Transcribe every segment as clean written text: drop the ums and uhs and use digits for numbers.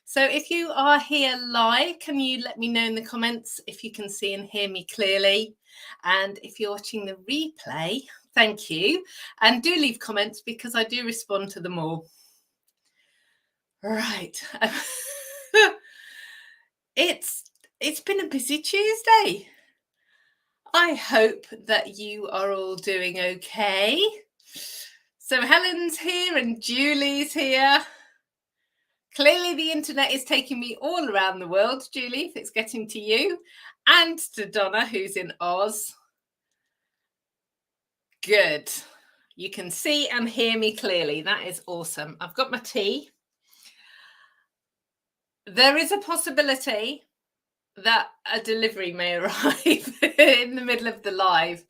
So if you are here live, can you let me know in the comments if you can see and hear me clearly? And if you're watching the replay, thank you. And do leave comments because I do respond to them all. Right. It's been a busy Tuesday. I hope that you are all doing okay. So Helen's here and Julie's here. Clearly the internet is taking me all around the world, Julie, if it's getting to you, and to Donna, who's in Oz. Good. You can see and hear me clearly. That is awesome. I've got my tea. There is a possibility that a delivery may arrive in the middle of the live.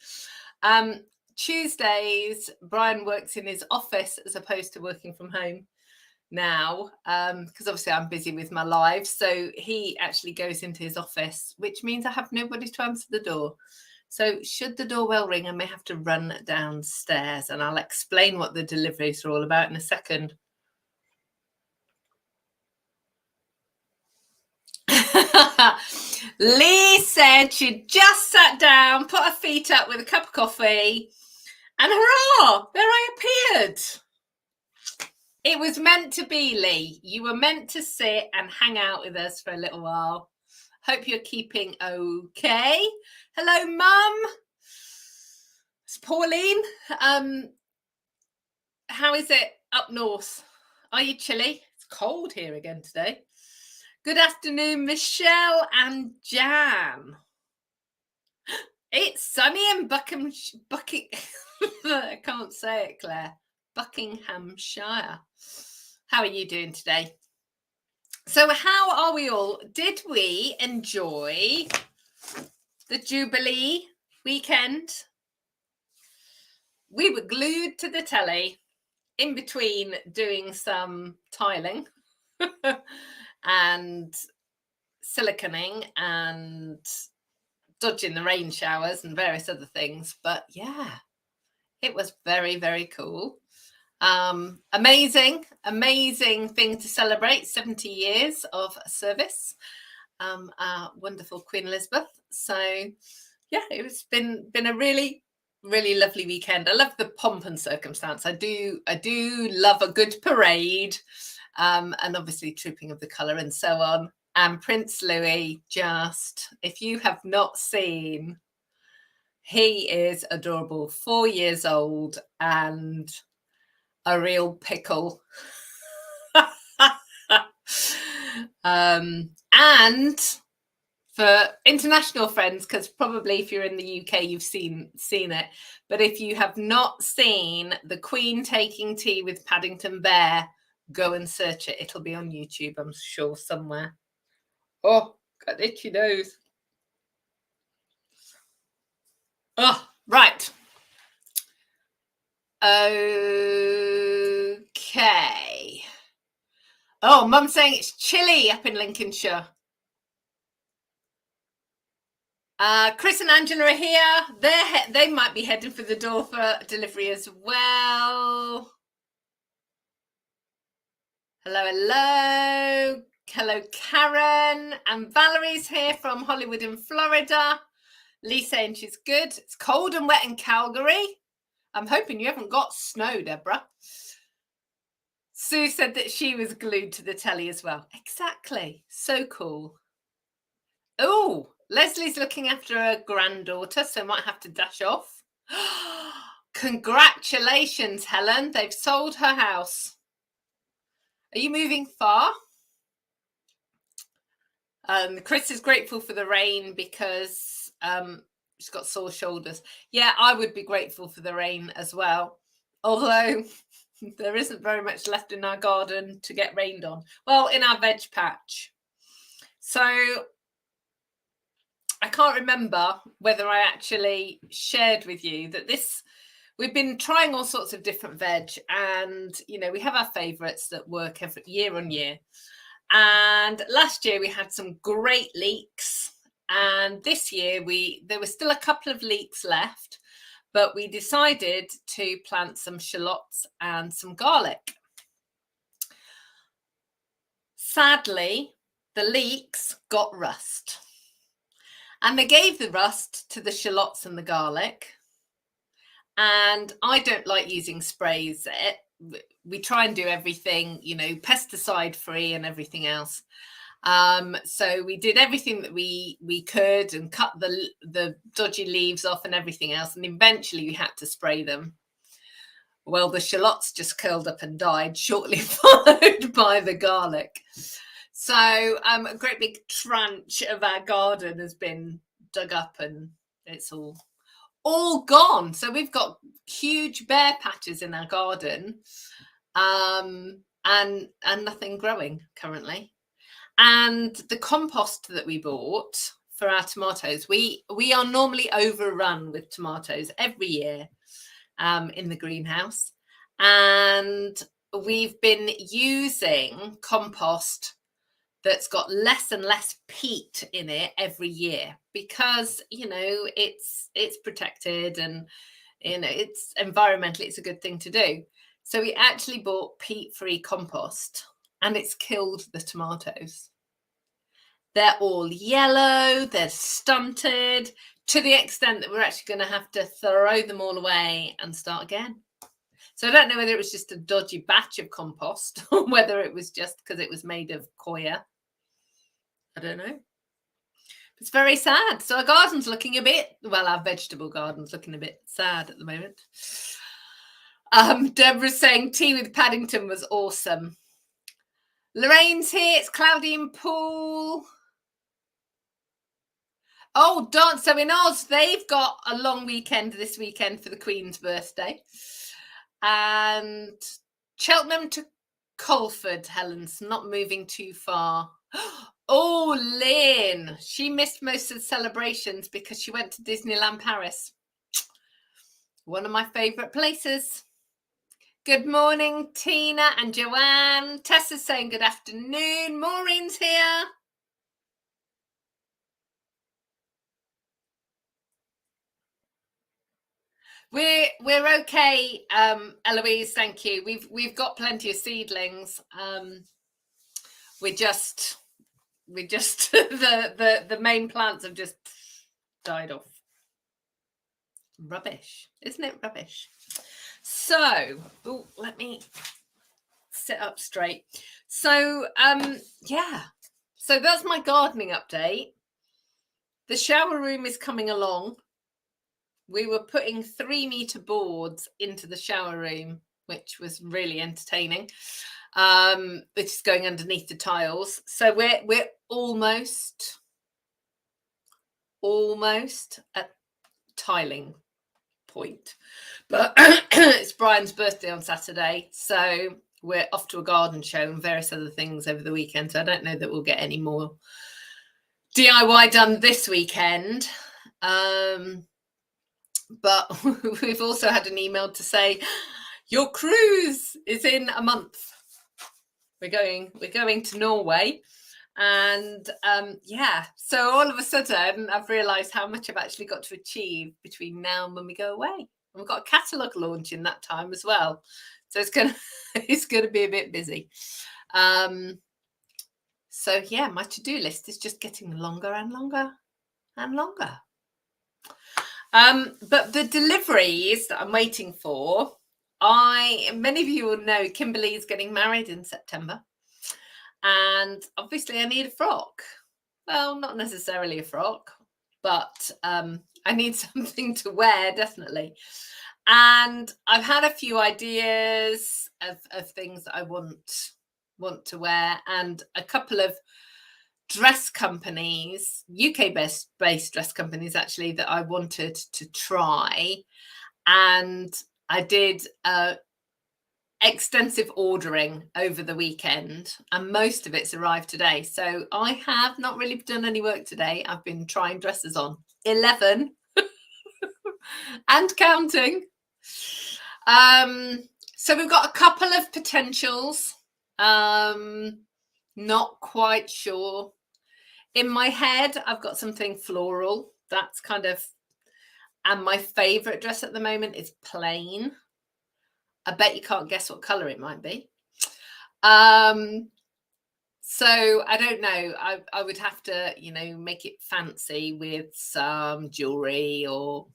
Tuesdays, Brian works in his office as opposed to working from home now, because obviously I'm busy with my live. So he actually goes into his office, which means I have nobody to answer the door. So should the doorbell ring, I may have to run downstairs, and I'll explain what the deliveries are all about in a second. Lee said she just sat down, put her feet up with a cup of coffee, and hurrah, there I appeared. It was meant to be, Lee. You were meant to sit and hang out with us for a little while. Hope you're keeping okay. Hello, Mum. It's Pauline. How is it up north? Are you chilly? It's cold here again today. Good afternoon, Michelle and Jan. It's sunny in I can't say it, Claire. Buckinghamshire. How are you doing today? So how are we all? Did we enjoy the Jubilee weekend? We were glued to the telly in between doing some tiling and siliconing and dodging the rain showers and various other things. But yeah, it was very, very cool. Amazing thing to celebrate 70 years of service. Our wonderful Queen Elizabeth. So yeah, it's been a really, really lovely weekend. I love the pomp and circumstance. I do love a good parade, and obviously Trooping of the Colour and so on. And Prince Louis, just, if you have not seen, he is adorable, 4 years old and a real pickle. And for international friends, because probably if you're in the UK, you've seen it. But if you have not seen the Queen taking tea with Paddington Bear, go and search it. It'll be on YouTube, I'm sure, somewhere. Oh, got itchy nose. Oh, right. Okay. Oh, Mum's saying it's chilly up in Lincolnshire. Chris and Angela are here. They might be heading for the door for delivery as well. Hello. Hello, Karen. And Valerie's here from Hollywood in Florida. Lee saying she's good. It's cold and wet in Calgary. I'm hoping you haven't got snow, Deborah. Sue said that she was glued to the telly as well. Exactly. So cool. Oh, Leslie's looking after her granddaughter, so might have to dash off. Congratulations, Helen. They've sold her house. Are you moving far? Chris is grateful for the rain because she's got sore shoulders. Yeah, I would be grateful for the rain as well. Although there isn't very much left in our garden to get rained on. Well, in our veg patch. So I can't remember whether I actually shared with you that we've been trying all sorts of different veg, and we have our favorites that work every year on year. And last year we had some great leeks, and this year there were still a couple of leeks left, but we decided to plant some shallots and some garlic. Sadly, the leeks got rust. And they gave the rust to the shallots and the garlic. And I don't like using sprays. We try and do everything, pesticide free and everything else. So we did everything that we could and cut the dodgy leaves off and everything else. And eventually we had to spray them. Well, the shallots just curled up and died, shortly followed by the garlic. So a great big tranche of our garden has been dug up and it's all gone. So we've got huge bare patches in our garden, and nothing growing currently. And the compost that we bought for our tomatoes, we are normally overrun with tomatoes every year in the greenhouse, and we've been using compost that's got less and less peat in it every year because it's protected and it's environmentally it's a good thing to do. So we actually bought peat-free compost and it's killed the tomatoes. They're all yellow, they're stunted, to the extent that we're actually going to have to throw them all away and start again. So I don't know whether it was just a dodgy batch of compost or whether it was just because it was made of coir. I don't know. It's very sad. So our garden's looking our vegetable garden's looking a bit sad at the moment. Deborah's saying tea with Paddington was awesome. Lorraine's here. It's cloudy in Poole. Oh, so in Oz, they've got a long weekend this weekend for the Queen's birthday. And Cheltenham to Colford, Helen's not moving too far. Oh, Lynn, she missed most of the celebrations because she went to Disneyland Paris. One of my favourite places. Good morning, Tina and Joanne. Tessa's saying good afternoon. Maureen's here. We're okay, Eloise, thank you. We've got plenty of seedlings. We're just the main plants have just died off. Rubbish, isn't it? Rubbish. So, let me sit up straight. So, so that's my gardening update. The shower room is coming along. We were putting 3-meter boards into the shower room, which was really entertaining. Which is going underneath the tiles. So we're almost at tiling point. But it's Brian's birthday on Saturday, so we're off to a garden show and various other things over the weekend. So I don't know that we'll get any more DIY done this weekend. But we've also had an email to say your cruise is in a month. We're going to Norway, and so all of a sudden I've realised how much I've actually got to achieve between now and when we go away. And we've got a catalogue launch in that time as well, so it's gonna be a bit busy. So yeah, my to-do list is just getting longer and longer and longer. But the deliveries that I'm waiting for. Many of you will know Kimberly is getting married in September, and obviously I need a frock. Well, not necessarily a frock, but I need something to wear, definitely. And I've had a few ideas of things that I want to wear, and a couple of dress companies, UK-based dress companies, actually, that I wanted to try. And I did extensive ordering over the weekend, and most of it's arrived today. So I have not really done any work today. I've been trying dresses on 11 and counting. So we've got a couple of potentials. Not quite sure. In my head, I've got something floral. That's kind of, and my favorite dress at the moment is plain. I bet you can't guess what color it might be. So I don't know. I would have to, make it fancy with some jewelry or,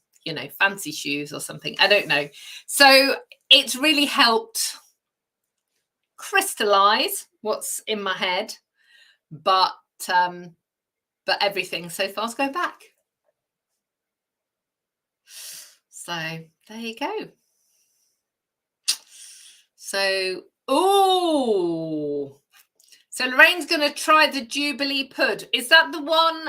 fancy shoes or something. I don't know. So it's really helped crystallize what's in my head, but everything so far is going back. So there you go. So, so Lorraine's going to try the Jubilee Pud. Is that the one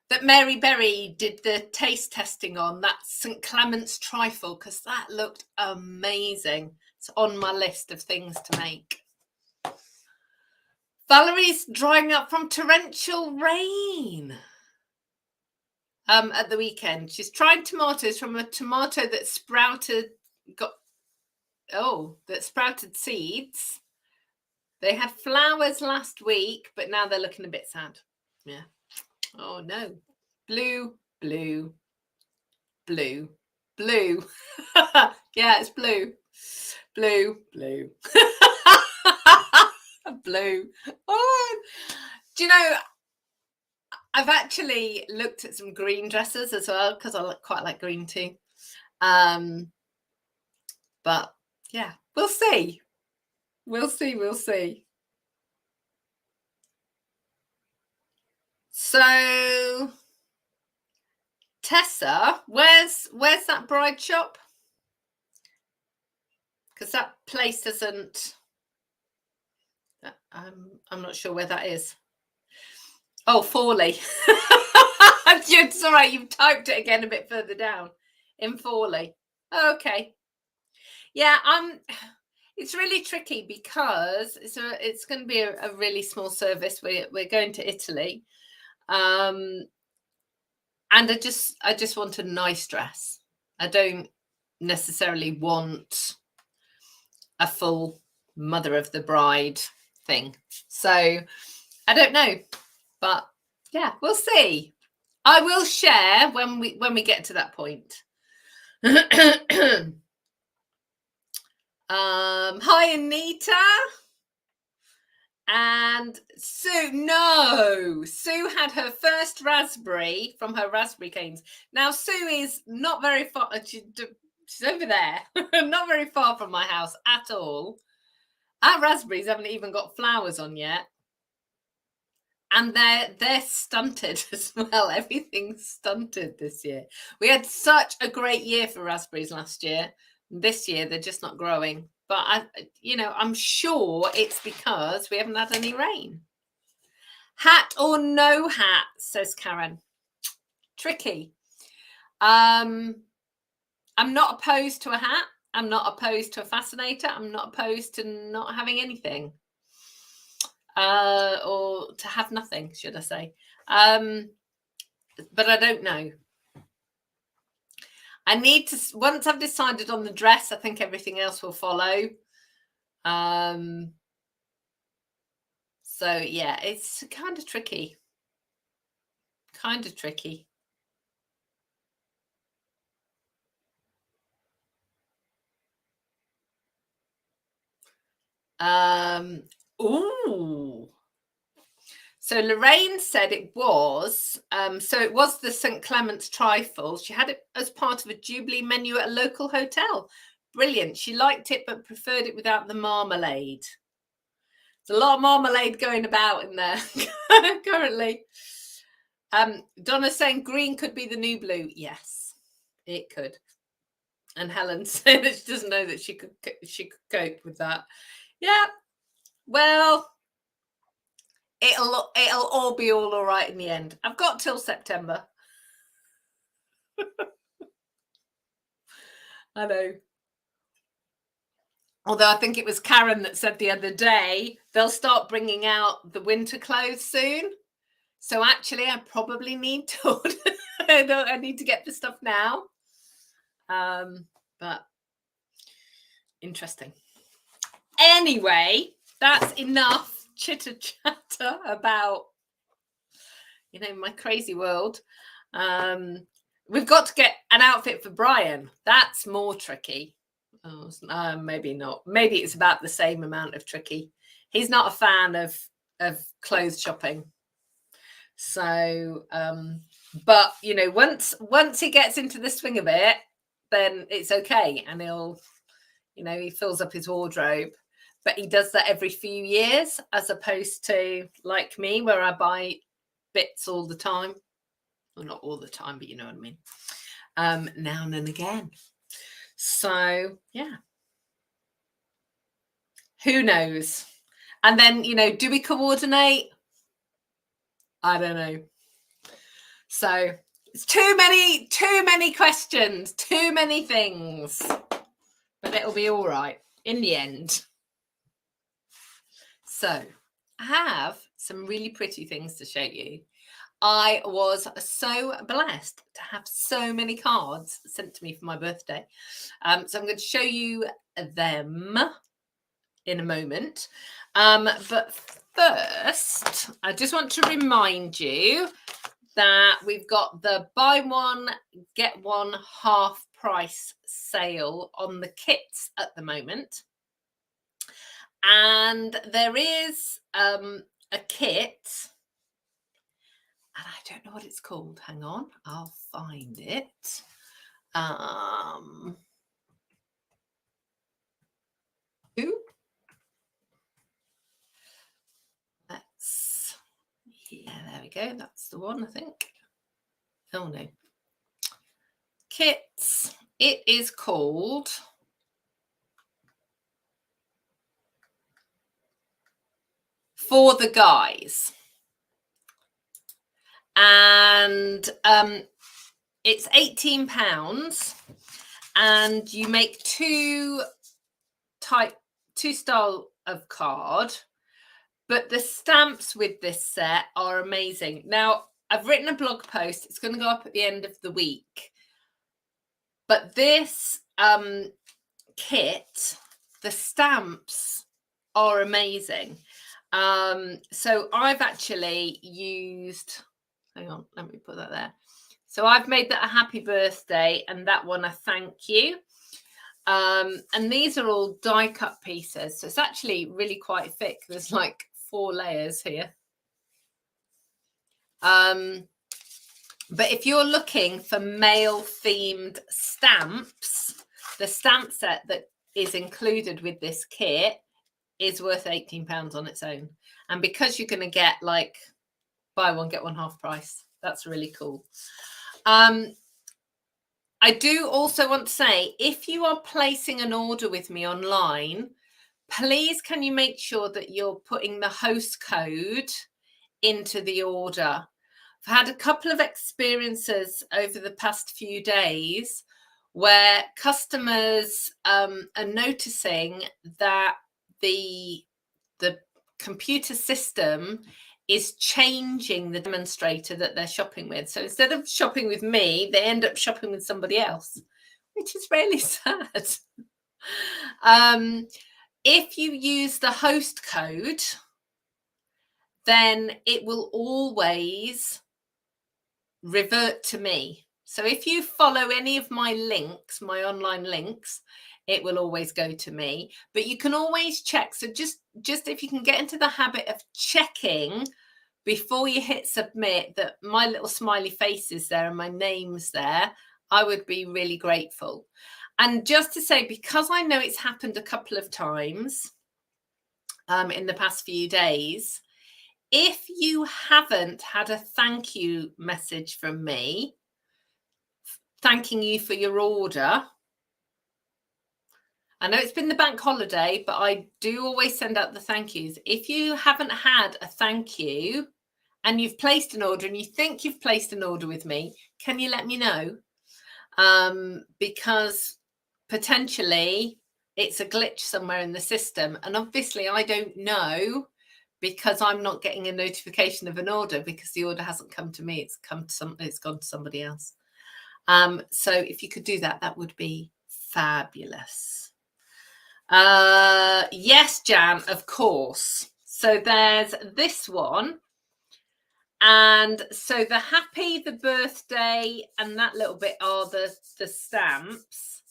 that Mary Berry did the taste testing on? That St. Clement's trifle, because that looked amazing. It's on my list of things to make. Valerie's drying up from torrential rain at the weekend. She's tried tomatoes from a tomato that sprouted seeds. They had flowers last week, but now they're looking a bit sad. Yeah. Oh no. Blue. Yeah, it's blue. Blue. Blue. Oh, do you know, I've actually looked at some green dresses as well, because I quite like green too. But yeah, we'll see. So Tessa, where's that bride shop? Because that place isn't. I'm not sure where that is. Oh, Forley. It's all right. You've typed it again a bit further down. In Forley. Okay. Yeah. It's really tricky because it's going to be a really small service. We're going to Italy, and I just want a nice dress. I don't necessarily want a full mother of the bride thing. So I don't know, but yeah, we'll see. I will share when we get to that point. Hi, Anita. And Sue, no, Sue had her first raspberry from her raspberry canes. Now, Sue is not very far. She's over there, not very far from my house at all. Our raspberries haven't even got flowers on yet. And they're stunted as well. Everything's stunted this year. We had such a great year for raspberries last year. This year, they're just not growing. But, I'm sure it's because we haven't had any rain. Hat or no hat, says Karen. Tricky. I'm not opposed to a hat. I'm not opposed to a fascinator. I'm not opposed to not having anything. Or to have nothing, should I say. But I don't know. I need to, once I've decided on the dress, I think everything else will follow. So yeah, it's kind of tricky. Ooh. So Lorraine said it was, it was the St. Clement's trifle. She had it as part of a Jubilee menu at a local hotel. Brilliant. She liked it, but preferred it without the marmalade. There's a lot of marmalade going about in there currently. Donna's saying green could be the new blue. Yes, it could. And Helen said that she doesn't know that she could cope with that. Yeah. Well, it'll all be all right in the end. I've got till September. I know. Although I think it was Karen that said the other day, they'll start bringing out the winter clothes soon. So actually, I probably need to order. I need to get the stuff now. But interesting. Anyway, that's enough chitter chatter about, my crazy world. We've got to get an outfit for Brian. That's more tricky. Maybe not. Maybe it's about the same amount of tricky. he's not a fan of clothes shopping. So, but you know, once he gets into the swing of it, then it's okay, and he'll, you know, he fills up his wardrobe. But he does that every few years, as opposed to like me, where I buy bits all the time. Well, not all the time, but you know what I mean. Now and then again. So yeah, who knows? And then, you know, do we coordinate? I don't know. So it's too many questions, too many things, but it'll be all right in the end. So I have some really pretty things to show you. I was so blessed to have so many cards sent to me for my birthday. So I'm going to show you them in a moment. But first, I just want to remind you that we've got the buy one, get one half price sale on the kits at the moment. And there is a kit, and I don't know what it's called. Hang on, I'll find it. Yeah, there we go. That's the one, I think. Oh no. Kits. It is called For the Guys. And it's £18, and you make two style of card, but the stamps with this set are amazing. Now, I've written a blog post. It's going to go up at the end of the week. But this kit, the stamps are amazing. So I've actually used, hang on, let me put that there. So I've made that a happy birthday, and that one a thank you. And these are all die cut pieces. So it's actually really quite thick. There's like 4 layers here. But if you're looking for male themed stamps, the stamp set that is included with this kit is worth £18 on its own. And because you're going to get like buy one, get one half price, that's really cool. I do also want to say, if you are placing an order with me online, please can you make sure that you're putting the host code into the order. I've had a couple of experiences over the past few days where customers are noticing that the computer system is changing the demonstrator that they're shopping with. So instead of shopping with me, they end up shopping with somebody else, which is really sad. If you use the host code, then it will always revert to me. So if you follow any of my links, my online links, it will always go to me. But you can always check. So just if you can get into the habit of checking before you hit submit that my little smiley face is there and my name's there, I would be really grateful. And just to say, because I know it's happened a couple of times in the past few days, if you haven't had a thank you message from me, thanking you for your order, I know it's been the bank holiday, but I do always send out the thank yous. If you haven't had a thank you and you've placed an order and you think you've placed an order with me, can you let me know? Because potentially it's a glitch somewhere in the system. And obviously I don't know, because I'm not getting a notification of an order because the order hasn't come to me. It's gone to somebody else. So if you could do that, that would be fabulous. Yes, Jan, of course. So there's this one. And so the happy, the birthday, and that little bit are the stamps.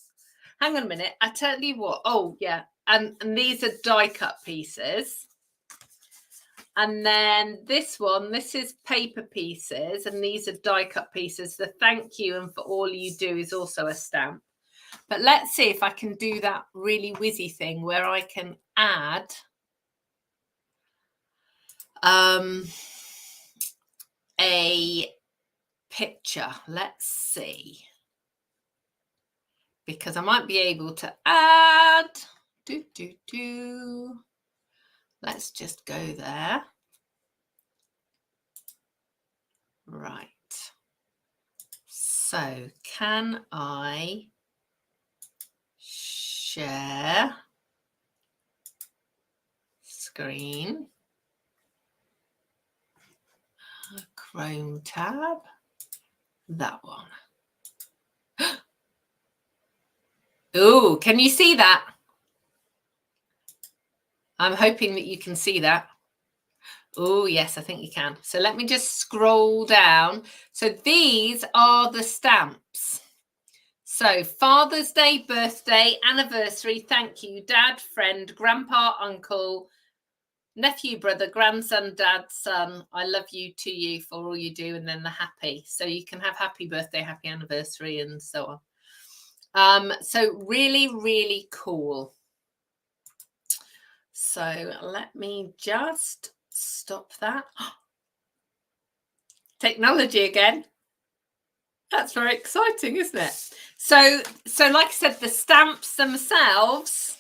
Hang on a minute. I tell you what. Oh, yeah. And these are die cut pieces. And then this one, this is paper pieces, and these are die cut pieces. The thank you and for all you do is also a stamp. But let's see if I can do that really whizzy thing where I can add a picture. Let's see. Because I might be able to add. Let's just go there. Right. So can I share screen? Chrome tab. That one. Oh, can you see that? I'm hoping that you can see that. Oh, yes, I think you can. So let me just scroll down. So these are the stamps. So Father's Day, birthday, anniversary, thank you, dad, friend, grandpa, uncle, nephew, brother, grandson, dad, son, I love you, to you, for all you do, and then the happy. So you can have happy birthday, happy anniversary, and so on. So really, really cool. So let me just stop that. Technology again. That's very exciting, isn't it? So like I said, the stamps themselves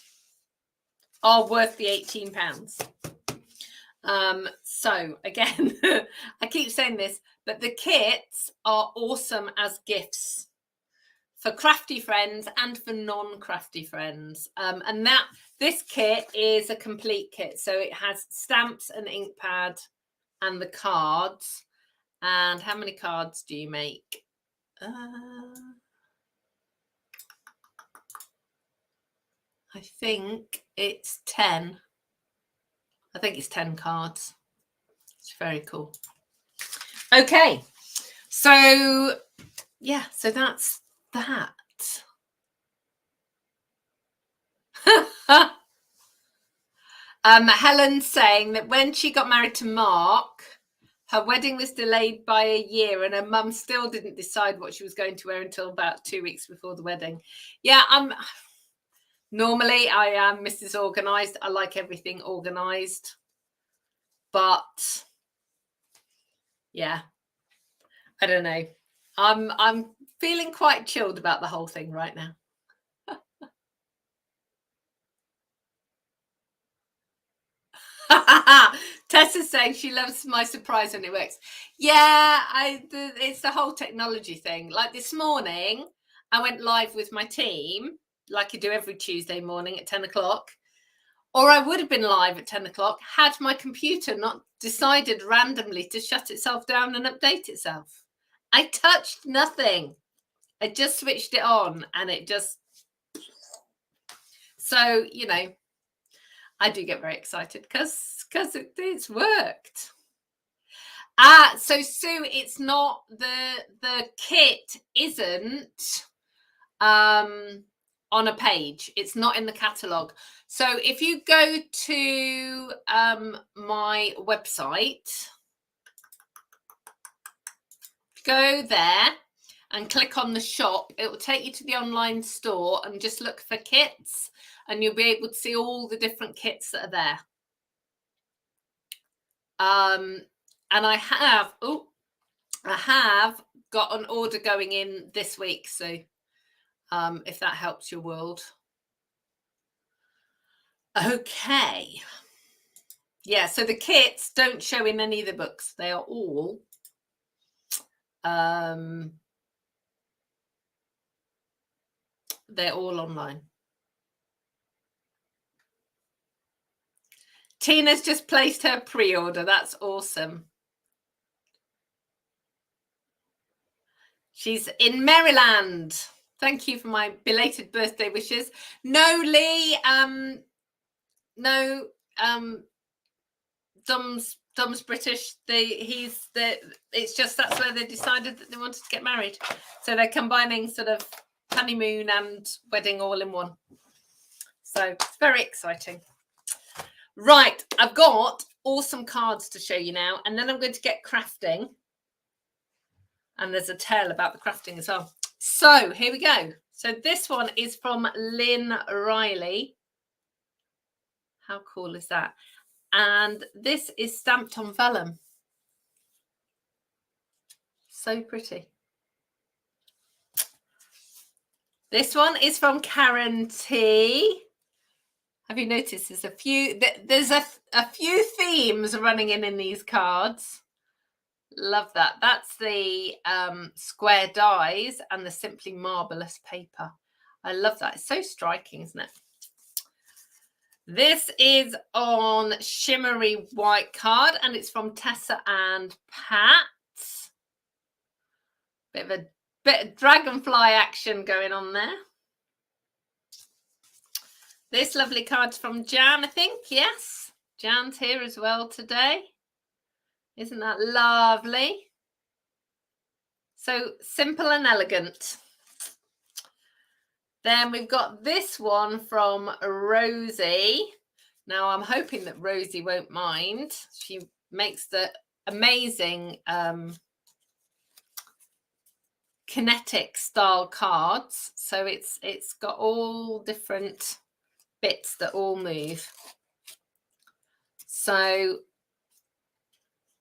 are worth the £18. So again, I keep saying this, but the kits are awesome as gifts for crafty friends and for non-crafty friends. And this kit is a complete kit. So it has stamps and ink pad and the cards. And how many cards do you make? I think it's 10. I think it's 10 cards. It's very cool. Okay. So, yeah, so that's that. Helen's saying that when she got married to Mark, her wedding was delayed by a year and her mum still didn't decide what she was going to wear until about 2 weeks before the wedding. Yeah, normally I am Mrs. Organised. I like everything organised. But yeah, I don't know. I'm feeling quite chilled about the whole thing right now. Tessa's saying she loves my surprise when it works. Yeah, it's the whole technology thing. Like this morning, I went live with my team, like I do every Tuesday morning at 10 o'clock. Or I would have been live at 10 o'clock had my computer not decided randomly to shut itself down and update itself. I touched nothing. I just switched it on and it just... So, you know, I do get very excited because it's worked. So Sue, it's not the kit isn't on a page. It's not in the catalogue. So if you go to my website, go there and click on the shop, it will take you to the online store and just look for kits and you'll be able to see all the different kits that are there. And I have got an order going in this week. So if that helps your world. Okay. Yeah, so the kits don't show in any of the books. They are all they're all online. Tina's just placed her pre-order. That's awesome. She's in Maryland. Thank you for my belated birthday wishes. No, Lee. No. Dom's British. It's just that's where they decided that they wanted to get married. So they're combining sort of honeymoon and wedding all in one. So it's very exciting. Right, I've got awesome cards to show you now, and then I'm going to get crafting. And there's a tale about the crafting as well. So here we go. So this one is from Lynn Riley. How cool is that? And this is stamped on vellum. So pretty. This one is from Karen T. Have you noticed there's a few themes running in these cards? Love that. That's the square dies and the Simply Marvelous paper. I love that. It's so striking, isn't it? This is on shimmery white card, and it's from Tessa and Pat. Bit of dragonfly action going on there. This lovely card's from Jan, I think. Yes, Jan's here as well today. Isn't that lovely? So simple and elegant. Then we've got this one from Rosie. Now, I'm hoping that Rosie won't mind. She makes the amazing kinetic style cards. So it's got all different bits that all move. So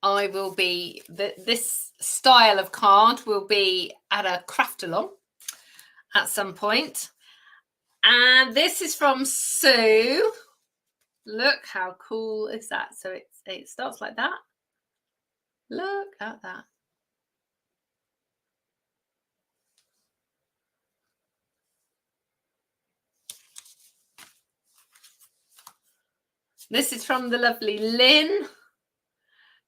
I will be, this style of card will be at a craft along at some point. And this is from Sue. Look how cool is that? So it starts like that. Look at that. This is from the lovely Lynn.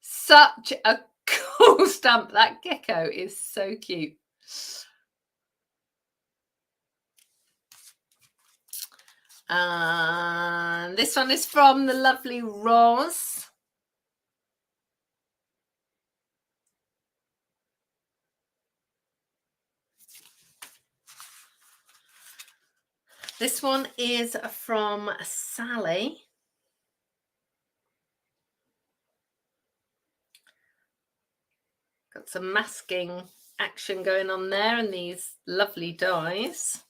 Such a cool stamp. That gecko is so cute. And this one is from the lovely Roz. This one is from Sally. Got some masking action going on there and these lovely dies.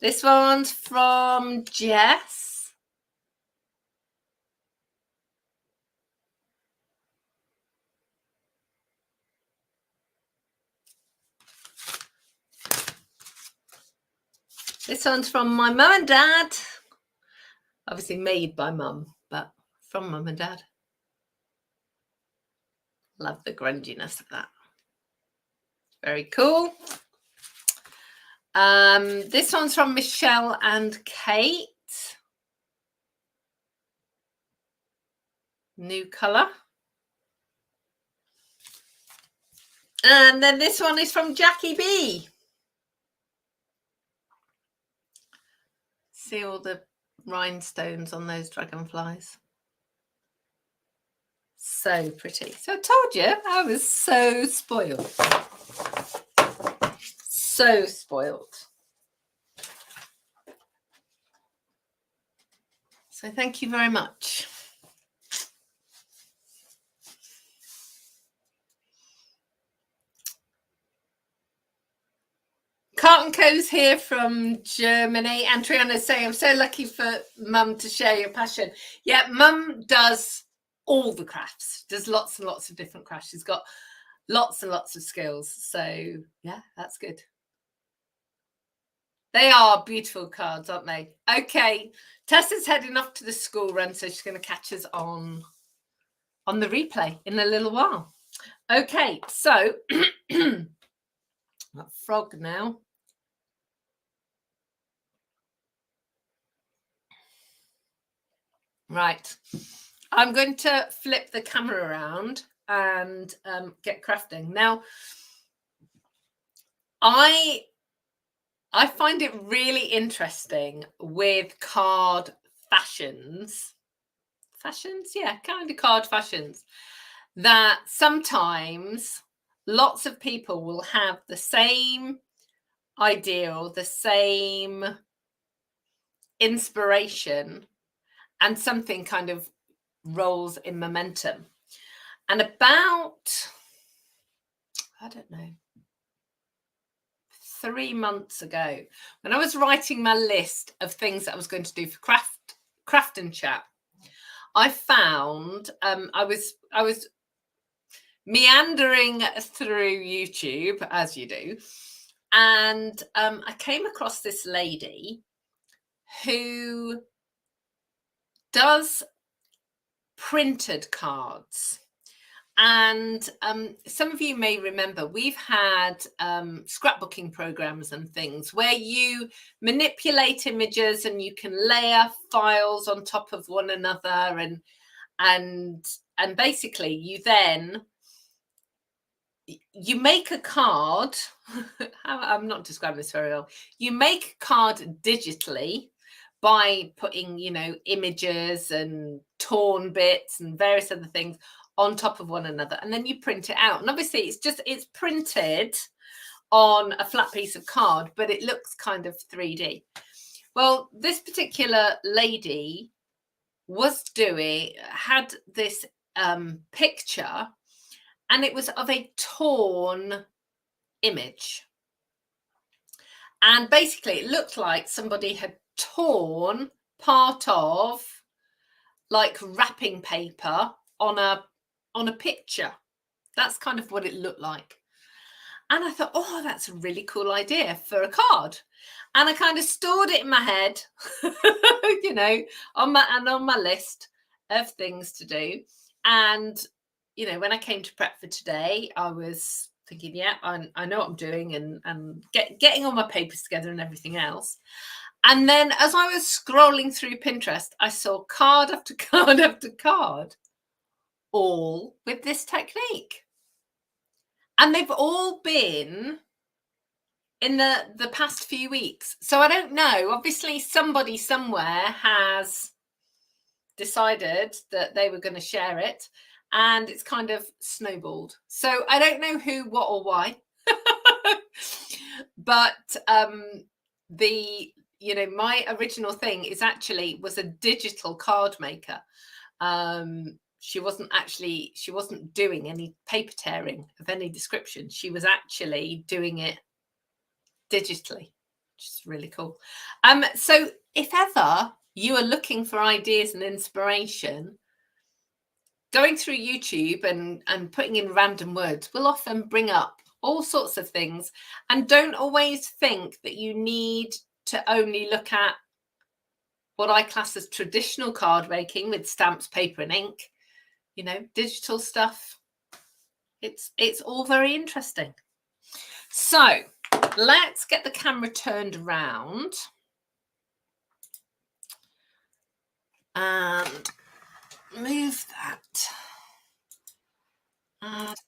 This one's from Jess. This one's from my mum and dad. Obviously made by mum, but from mum and dad. Love the grunginess of that. Very cool. This one's from Michelle and Kate. New colour. And then this one is from Jackie B. See all the rhinestones on those dragonflies. So pretty. So I told you I was so spoiled. So spoiled. So thank you very much. Carton Co's here from Germany. And Triana's saying, I'm so lucky for mum to share your passion. Yeah, mum does all the crafts, does lots and lots of different crafts. She's got lots and lots of skills. So yeah, that's good. They are beautiful cards, aren't they? Okay, Tessa's heading off to the school run, so she's going to catch us on the replay in a little while. Okay, so that frog now. Right, I'm going to flip the camera around and get crafting. Now, I find it really interesting with card fashions. Yeah, kind of card fashions. That sometimes lots of people will have the same ideal, the same inspiration, and something kind of roles in momentum. And about, I don't know, 3 months ago, when I was writing my list of things that I was going to do for Craft and Chat, I found I was meandering through YouTube, as you do, and I came across this lady who does printed cards. And some of you may remember we've had scrapbooking programs and things where you manipulate images and you can layer files on top of one another, and basically you make a card. I'm not describing this very well. You make a card digitally by putting, images and torn bits and various other things on top of one another, and then you print it out. And obviously it's printed on a flat piece of card, but it looks kind of 3D. Well, this particular lady had this picture, and it was of a torn image. And basically it looked like somebody had torn part of like wrapping paper on a picture. That's kind of what it looked like. And I thought, oh, that's a really cool idea for a card. And I kind of stored it in my head, on my list of things to do. And, when I came to prep for today, I was thinking, yeah, I know what I'm doing, and getting all my papers together and everything else. And then as I was scrolling through Pinterest, I saw card after card after card, all with this technique. And they've all been in the past few weeks. So I don't know. Obviously, somebody somewhere has decided that they were going to share it, and it's kind of snowballed. So I don't know who, what, or why. But my original thing was a digital card maker. She wasn't doing any paper tearing of any description. She was actually doing it digitally, which is really cool. So if ever you are looking for ideas and inspiration, going through YouTube and putting in random words will often bring up all sorts of things. And don't always think that you need to only look at what I class as traditional card making with stamps, paper and ink. Digital stuff. It's all very interesting. So let's get the camera turned around and move that. Add that.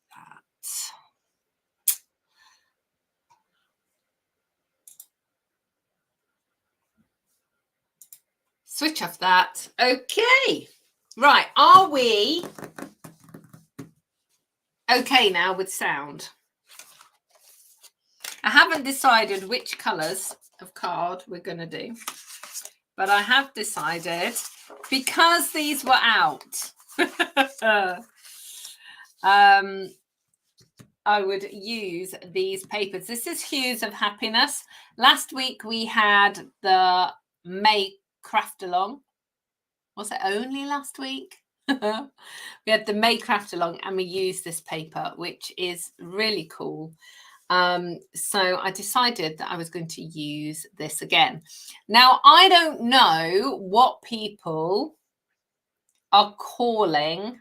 Switch off that. Okay. Right. Are we okay now with sound? I haven't decided which colours of card we're going to do, but I have decided, because these were out, I would use these papers. This is Hues of Happiness. Last week we had the May Craft Along. Was it only last week? We had the May Craft Along, and we used this paper, which is really cool. So I decided that I was going to use this again. Now, I don't know what people are calling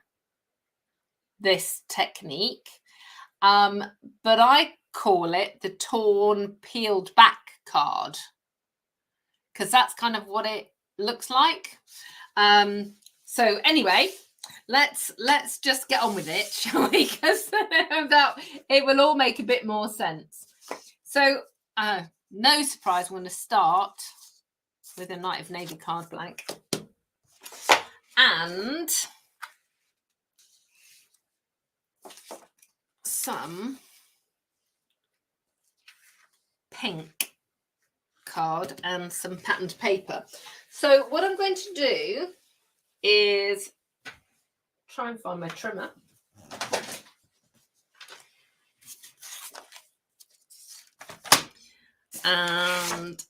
this technique, but I call it the torn peeled back card, because that's kind of what it looks like. So anyway, let's just get on with it, shall we? Because it will all make a bit more sense. So no surprise, I'm going to start with a Night of Navy card blank and some pink card and some patterned paper. So what I'm going to do is try and find my trimmer. And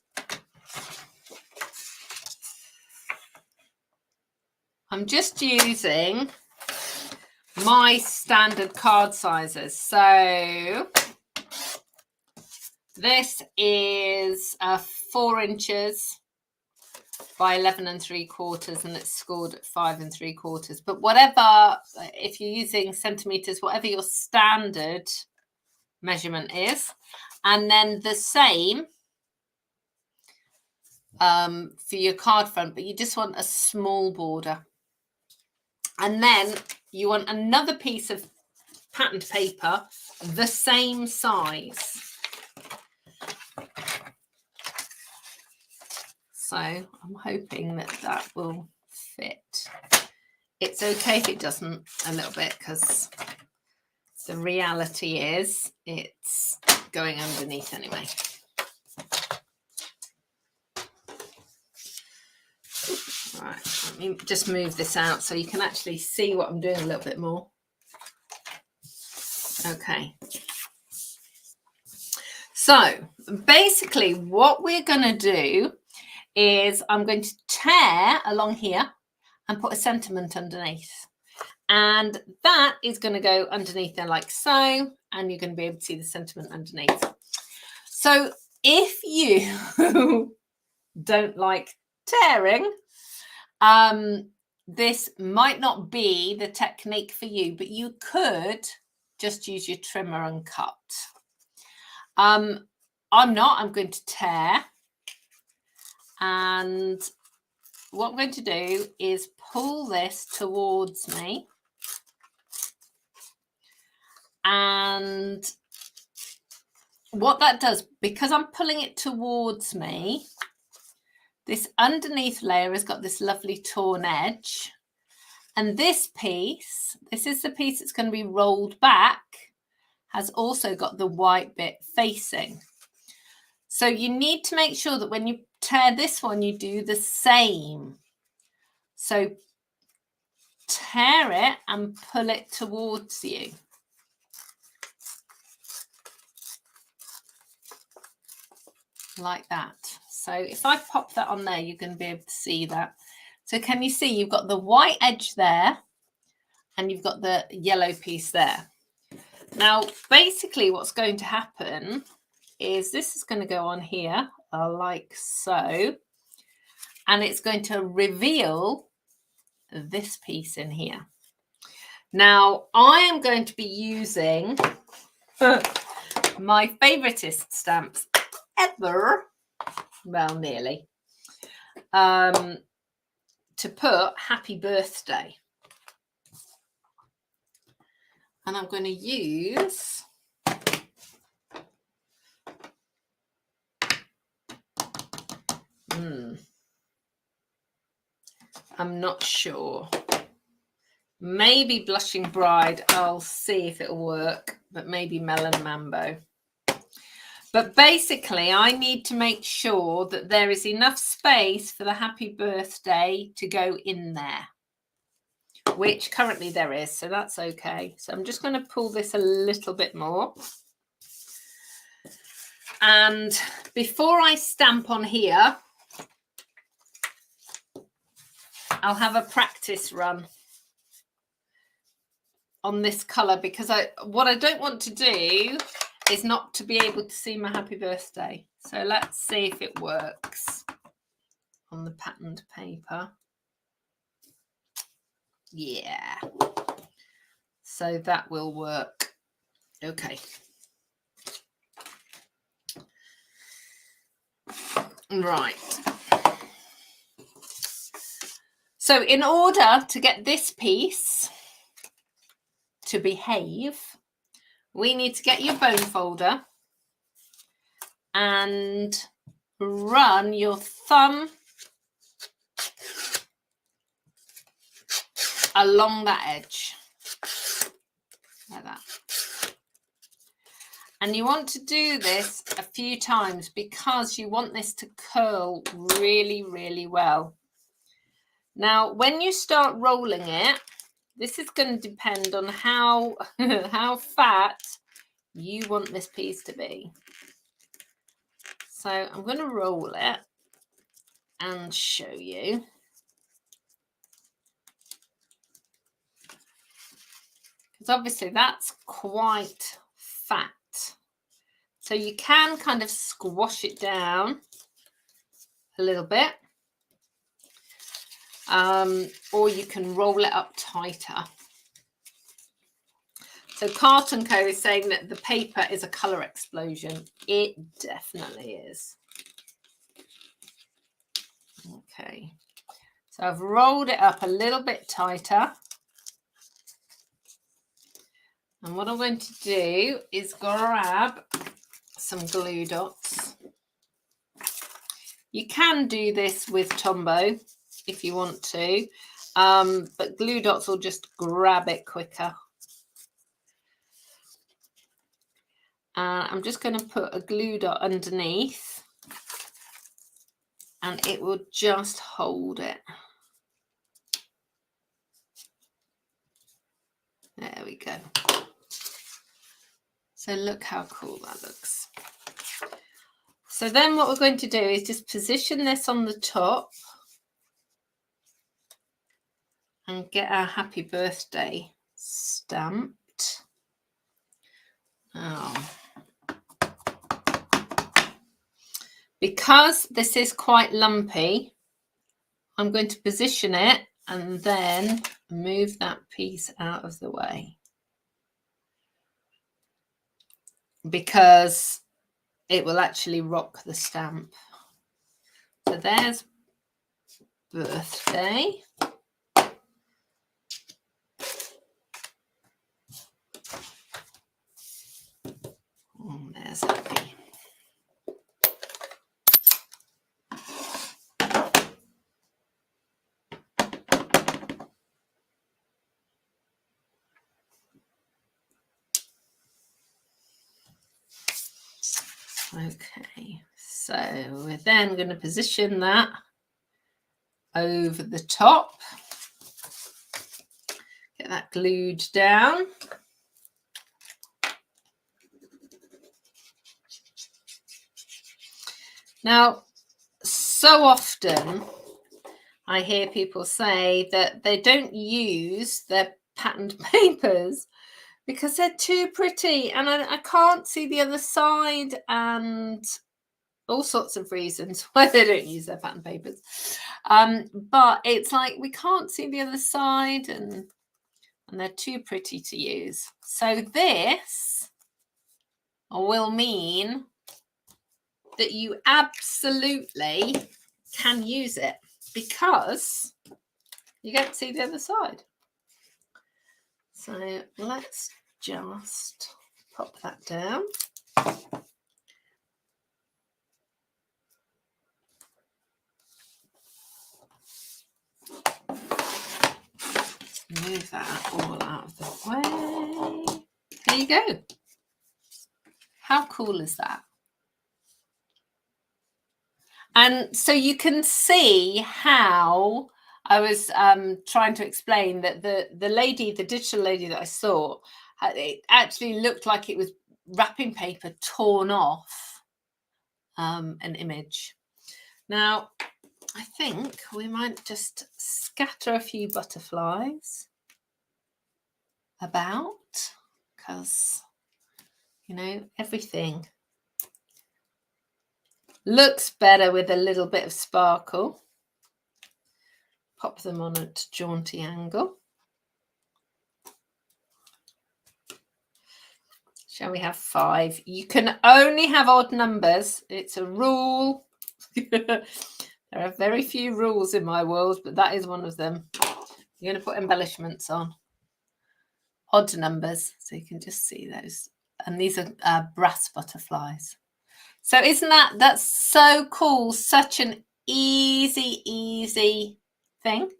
I'm just using my standard card sizes. So this is 4 inches by 11 3/4, and it's scored at 5 3/4. But whatever, if you're using centimeters, whatever your standard measurement is, and then the same for your card front, but you just want a small border. And then you want another piece of patterned paper the same size. So I'm hoping that that will fit. It's okay if it doesn't a little bit, because the reality is it's going underneath anyway. Right, let me just move this out so you can actually see what I'm doing a little bit more. Okay. So basically what we're going to do is I'm going to tear along here and put a sentiment underneath. And that is going to go underneath there like so, and you're going to be able to see the sentiment underneath. So if you don't like tearing, this might not be the technique for you, but you could just use your trimmer and cut. I'm going to tear. And what I'm going to do is pull this towards me. And what that does, because I'm pulling it towards me, this underneath layer has got this lovely torn edge. And this piece, this is the piece that's going to be rolled back, has also got the white bit facing. So you need to make sure that when you tear this one, you do the same. So tear it and pull it towards you. Like that. So if I pop that on there, you're going to be able to see that. So can you see you've got the white edge there and you've got the yellow piece there. Now, basically what's going to happen is this is going to go on here like so, and it's going to reveal this piece in here. Now, I am going to be using my favoritist stamps ever, well, nearly, to put happy birthday. And I'm going to use I'm not sure. Maybe Blushing Bride. I'll see if it'll work, but maybe Melon Mambo. But basically, I need to make sure that there is enough space for the happy birthday to go in there, which currently there is, so that's okay. So I'm just going to pull this a little bit more. And before I stamp on here, I'll have a practice run on this colour, because what I don't want to do is not to be able to see my happy birthday. So let's see if it works on the patterned paper. Yeah. So that will work. Okay. Right. So in order to get this piece to behave, we need to get your bone folder and run your thumb along that edge, like that. And you want to do this a few times because you want this to curl really, really well. Now, when you start rolling it, this is going to depend on how how fat you want this piece to be. So I'm going to roll it and show you. Because obviously that's quite fat. So you can kind of squash it down a little bit. Or you can roll it up tighter. So Carton Co is saying that the paper is a colour explosion. It definitely is. Okay. So I've rolled it up a little bit tighter. And what I'm going to do is grab some glue dots. You can do this with Tombow if you want to, but glue dots will just grab it quicker. I'm just going to put a glue dot underneath and it will just hold it. There we go. So look how cool that looks. So then what we're going to do is just position this on the top and get our happy birthday stamped. Now, because this is quite lumpy, I'm going to position it and then move that piece out of the way, because it will actually rock the stamp. So there's birthday. Oh, there's happy. Okay, so we're then going to position that over the top. Get that glued down. Now, so often I hear people say that they don't use their patterned papers because they're too pretty and I can't see the other side, and all sorts of reasons why they don't use their pattern papers. But it's like we can't see the other side and they're too pretty to use. So this will mean that you absolutely can use it because you get to see the other side. So let's just pop that down. Move that all out of the way. There you go. How cool is that? And so you can see how I was trying to explain that the lady, the digital lady that I saw, it actually looked like it was wrapping paper torn off an image. Now, I think we might just scatter a few butterflies about, because, you know, everything looks better with a little bit of sparkle. Pop them on a jaunty angle. Shall we have 5? You can only have odd numbers. It's a rule. There are very few rules in my world, but that is one of them. You're going to put embellishments on. Odd numbers, so you can just see those. And these are brass butterflies. So isn't that's so cool? Such an easy thing.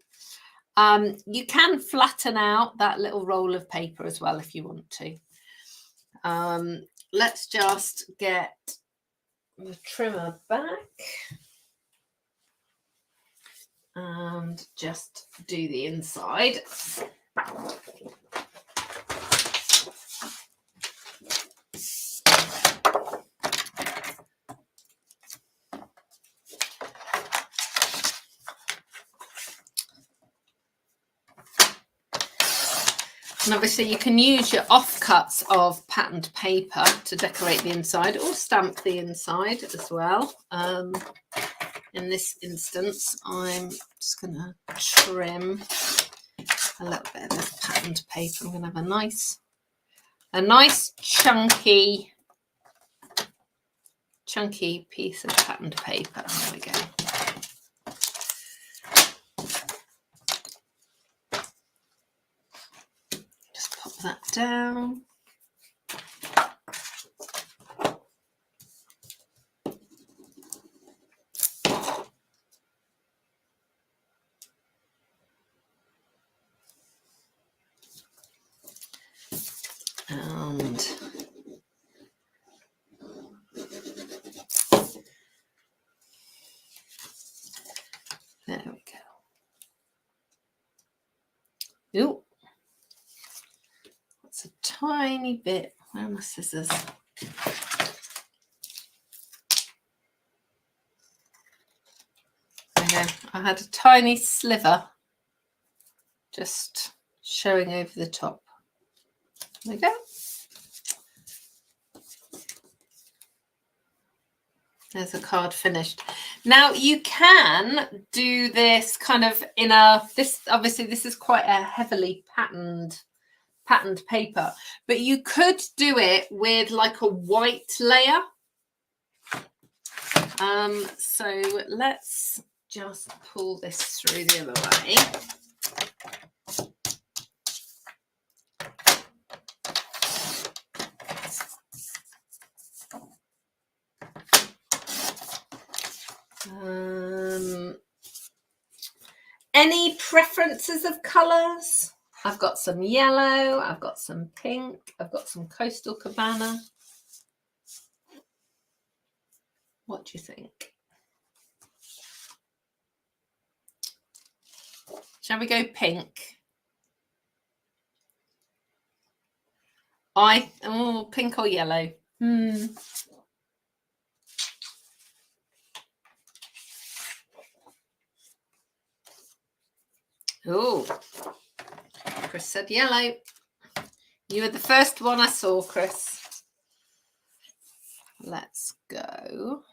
You can flatten out that little roll of paper as well if you want to. Let's just get the trimmer back and just do the inside. And obviously you can use your offcuts of patterned paper to decorate the inside or stamp the inside as well. In this instance, I'm just going to trim a little bit of this patterned paper. I'm going to have a nice chunky piece of patterned paper. There we go. Just pop that down. And there we go. Ooh, that's a tiny bit. Where are my scissors? Okay, I had a tiny sliver just showing over the top. There we go. There's a card finished. Now you can do this kind of in obviously this is quite a heavily patterned paper, but you could do it with like a white layer. So let's just pull this through the other way. Any preferences of colours? I've got some yellow, I've got some pink, I've got some Coastal Cabana. What do you think? Shall we go pink? Pink or yellow? Oh, Chris said yellow. You were the first one I saw, Chris. Let's go.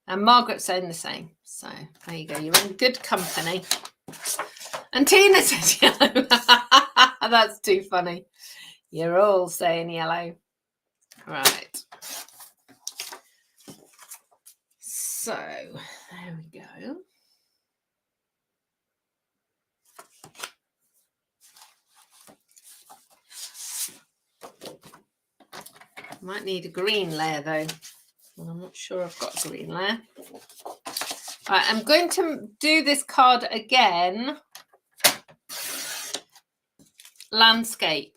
And Margaret's saying the same. So there you go. You're in good company. And Tina says yellow. That's too funny. You're all saying yellow. Right. So there we go. Might need a green layer though. Well, I'm not sure I've got a green layer. Right, I'm going to do this card again. Landscape.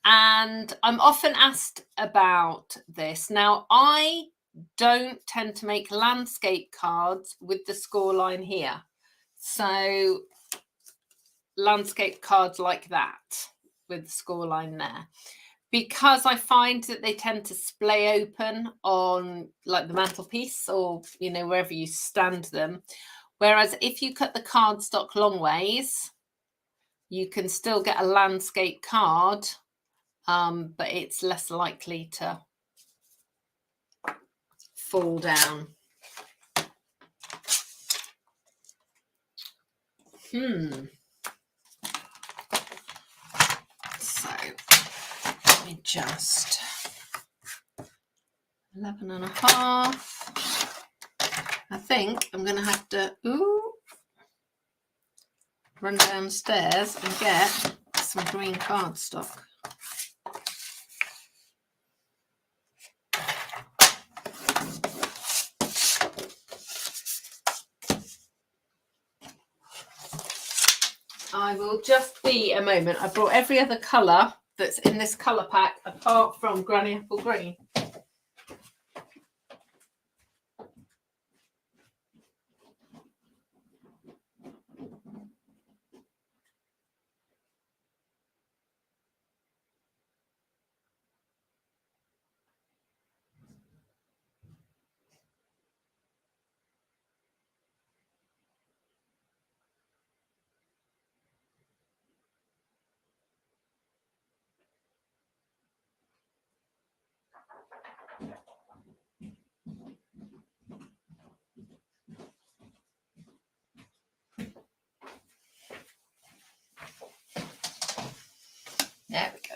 And I'm often asked about this. Now, I don't tend to make landscape cards with the scoreline here. So landscape cards like that with the scoreline there. Because I find that they tend to splay open on like the mantelpiece or, you know, wherever you stand them. Whereas if you cut the cardstock long ways, you can still get a landscape card, but it's less likely to fall down. So let me just 11.5. I think I'm going to have to run downstairs and get some green cardstock. I will just be a moment. I brought every other colour that's in this colour pack apart from Granny Apple Green. There we go.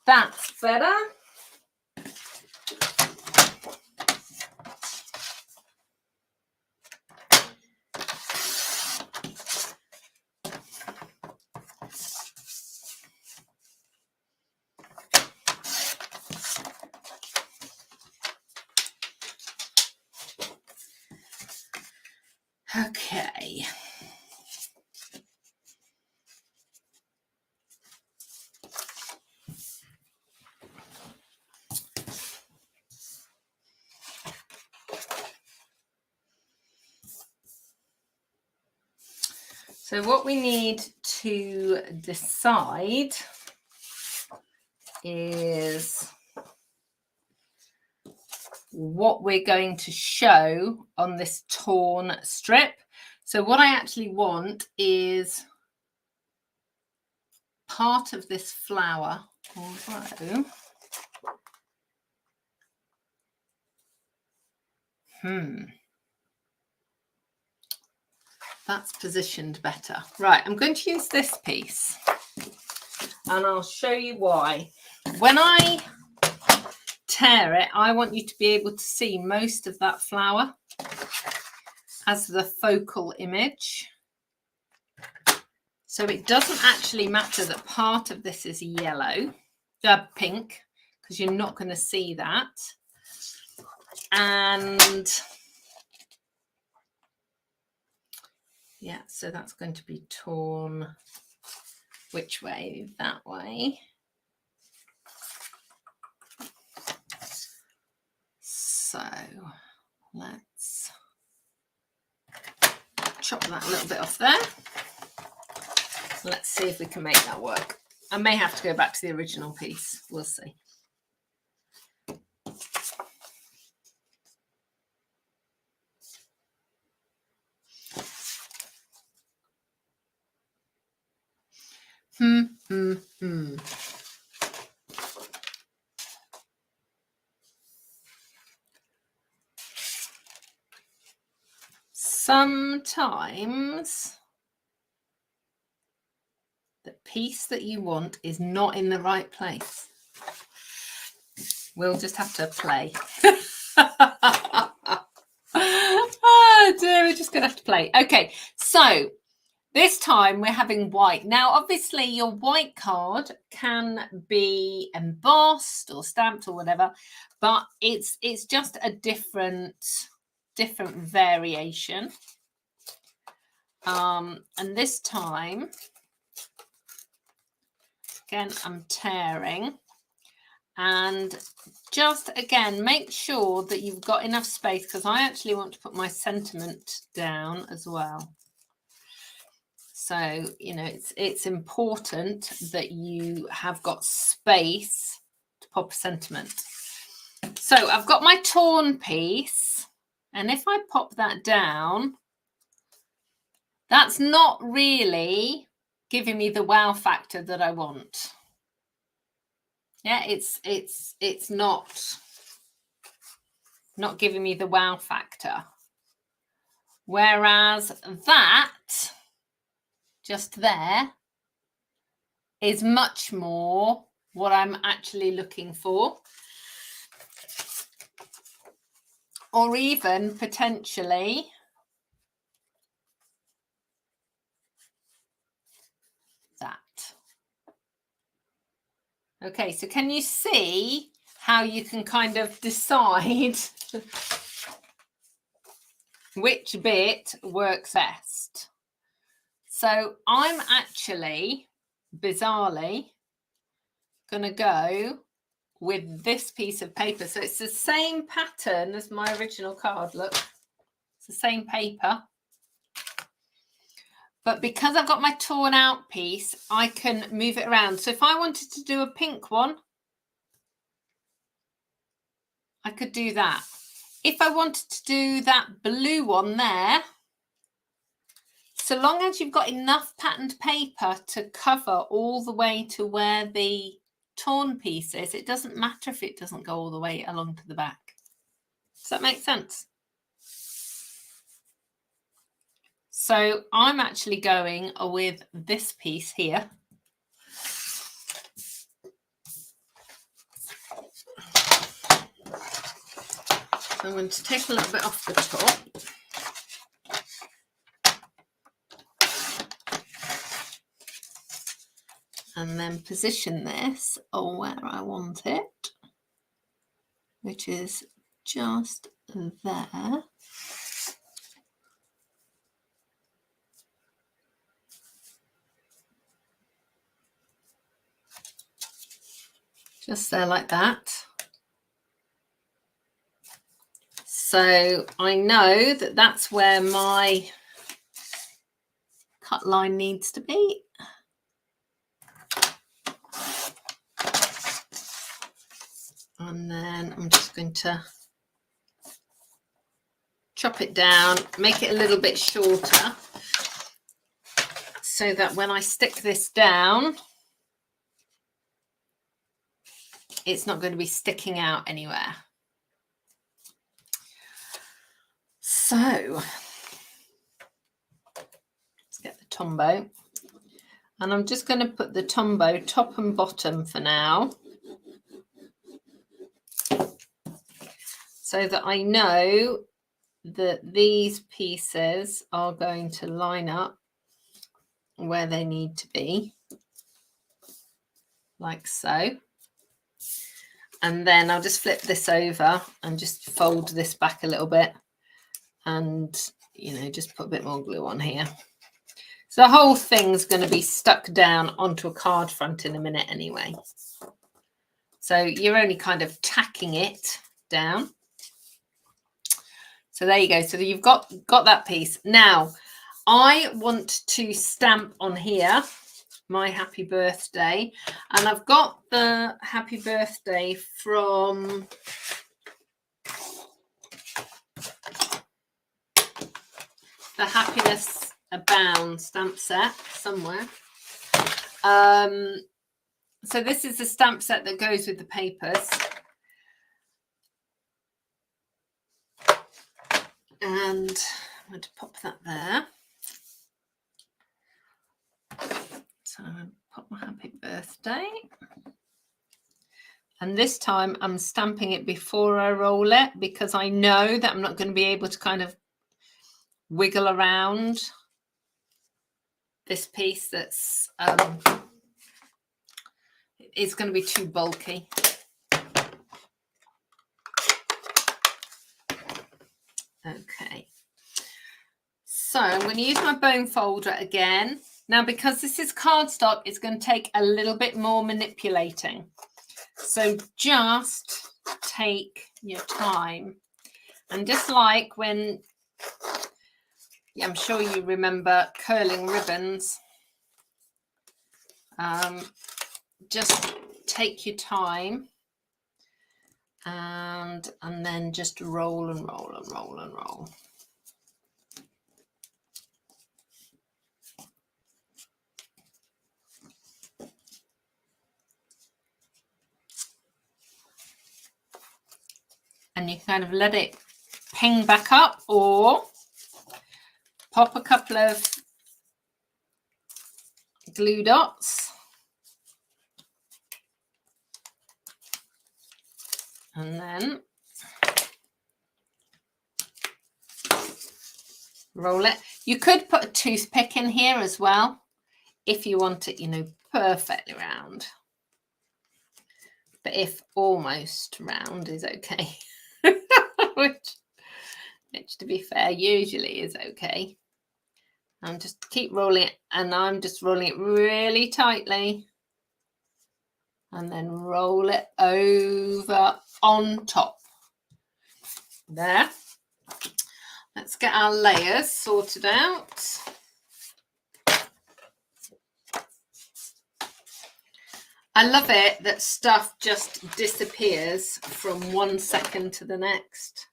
That's better. Okay. So what we need to decide is what we're going to show on this torn strip. So what I actually want is part of this flower, although that's positioned better. Right, I'm going to use this piece and I'll show you why. When I tear it, I want you to be able to see most of that flower as the focal image. So it doesn't actually matter that part of this is yellow, pink, because you're not going to see that. And yeah, so that's going to be torn which way? That way. So let's chop that a little bit off there. Let's see if we can make that work. I may have to go back to the original piece. We'll see. Sometimes the piece that you want is not in the right place. We'll just have to play. Oh dear, we're just gonna have to play. Okay, so this time we're having white. Now, obviously your white card can be embossed or stamped or whatever, but it's just a different variation. And this time, again, I'm tearing. And just, again, make sure that you've got enough space, because I actually want to put my sentiment down as well. So, you know, it's important that you have got space to pop a sentiment. So I've got my torn piece, and if I pop that down, that's not really giving me the wow factor that I want. Yeah, it's not giving me the wow factor. Whereas that just there is much more what I'm actually looking for. Or even potentially that. Okay, so can you see how you can kind of decide which bit works best? So I'm actually, bizarrely, going to go with this piece of paper. So it's the same pattern as my original card, look. It's the same paper. But because I've got my torn out piece, I can move it around. So if I wanted to do a pink one, I could do that. If I wanted to do that blue one there, so long as you've got enough patterned paper to cover all the way to where the torn piece is, it doesn't matter if it doesn't go all the way along to the back. Does that make sense? So I'm actually going with this piece here. I'm going to take a little bit off the top. And then position this where I want it, which is just there. Just there like that. So I know that that's where my cut line needs to be. And then I'm just going to chop it down, make it a little bit shorter, so that when I stick this down, it's not going to be sticking out anywhere. So let's get the Tombow. And I'm just going to put the Tombow top and bottom for now, so that I know that these pieces are going to line up where they need to be, like so. And then I'll just flip this over and just fold this back a little bit and, you know, just put a bit more glue on here. So the whole thing's going to be stuck down onto a card front in a minute anyway. So you're only kind of tacking it down. So there you go. So you've got that piece. Now, I want to stamp on here my happy birthday. And I've got the happy birthday from the Happiness Abound stamp set somewhere. So this is the stamp set that goes with the papers. And I'm going to pop that there. So I'm going to pop my happy birthday. And this time I'm stamping it before I roll it, because I know that I'm not going to be able to kind of wiggle around this piece that's it's going to be too bulky. Okay, so I'm going to use my bone folder again. Now, because this is cardstock, it's going to take a little bit more manipulating. So just take your time. And just like when, I'm sure you remember curling ribbons, just take your time and then just roll and roll and roll and roll. And you kind of let it ping back up, or pop a couple of glue dots and then roll it. You could put a toothpick in here as well if you want it, you know, perfectly round. But if almost round is okay, which to be fair usually is okay. And just keep rolling it, and I'm just rolling it really tightly and then roll it over on top. There. Let's get our layers sorted out. I love it that stuff just disappears from 1 second to the next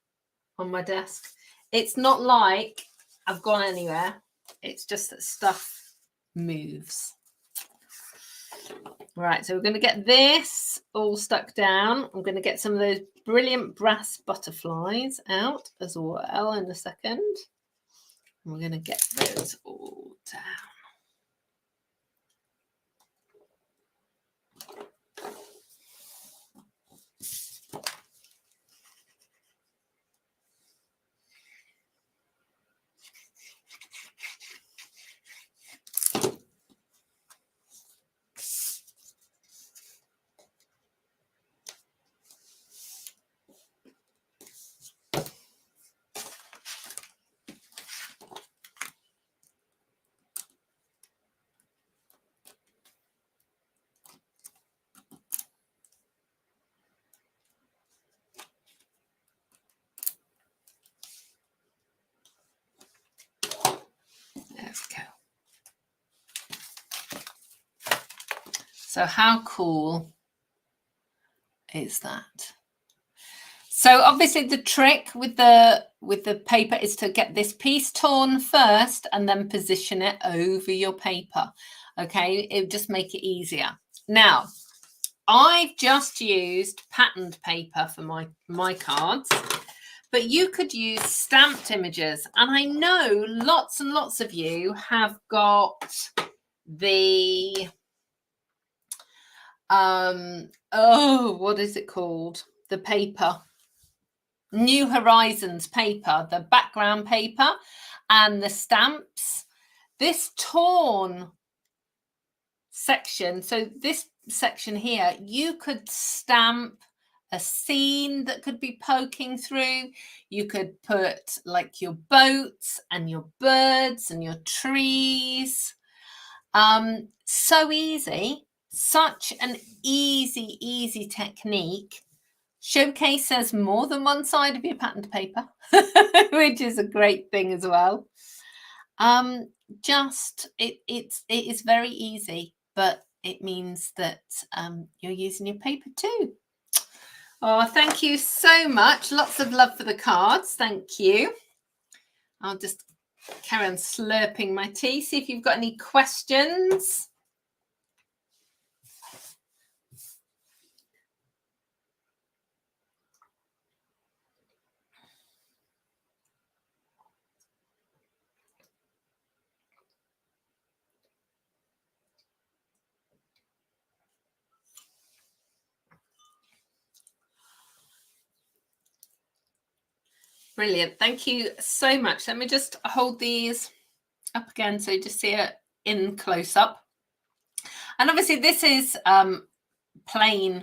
on my desk. It's not like I've gone anywhere. It's just that stuff moves. Right, so we're going to get this all stuck down. I'm going to get some of those brilliant brass butterflies out as well in a second. And we're going to get those all down. So how cool is that? So obviously the trick with the paper is to get this piece torn first and then position it over your paper. Okay, it would just make it easier. Now, I've just used patterned paper for my cards, but you could use stamped images. And I know lots and lots of you have got the, what is it called? The paper. New Horizons paper, the background paper and the stamps. This torn section, so this section here, you could stamp a scene that could be poking through. You could put like your boats and your birds and your trees. So easy, such an easy technique. Showcases more than one side of your patterned paper, which is a great thing as well. It is very easy, but it means that you're using your paper too. Oh, thank you so much. Lots of love for the cards. Thank you. I'll just carry on slurping my tea. See if you've got any questions. Brilliant. Thank you so much. Let me just hold these up again so you just see it in close up. And obviously this is plain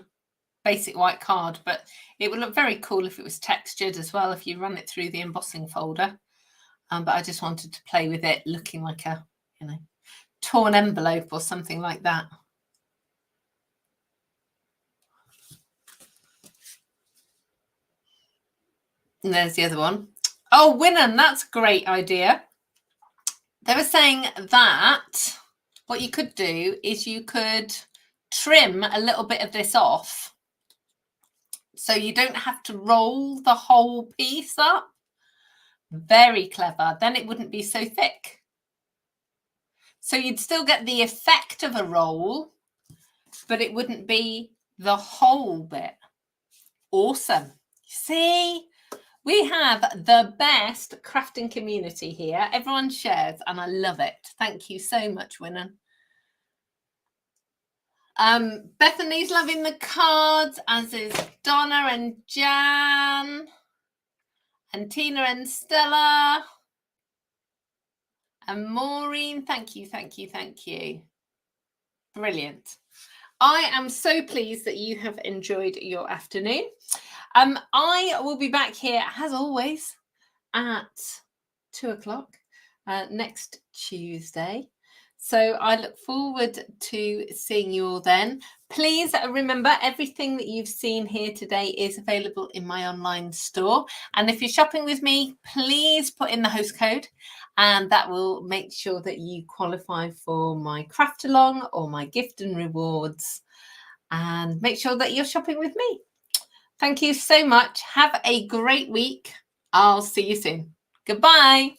basic white card, but it would look very cool if it was textured as well if you run it through the embossing folder. But I just wanted to play with it looking like a, torn envelope or something like that. And there's the other one. Oh, Winnan, that's a great idea. They were saying that what you could do is you could trim a little bit of this off so you don't have to roll the whole piece up. Very clever. Then it wouldn't be so thick. So you'd still get the effect of a roll, but it wouldn't be the whole bit. Awesome. See? We have the best crafting community here. Everyone shares and I love it. Thank you so much, Winnan. Bethany's loving the cards, as is Donna and Jan. And Tina and Stella. And Maureen, thank you. Brilliant. I am so pleased that you have enjoyed your afternoon. I will be back here, as always, at 2 o'clock next Tuesday. So I look forward to seeing you all then. Please remember, everything that you've seen here today is available in my online store. And if you're shopping with me, please put in the host code, and that will make sure that you qualify for my craft along or my gift and rewards. And make sure that you're shopping with me. Thank you so much. Have a great week. I'll see you soon. Goodbye.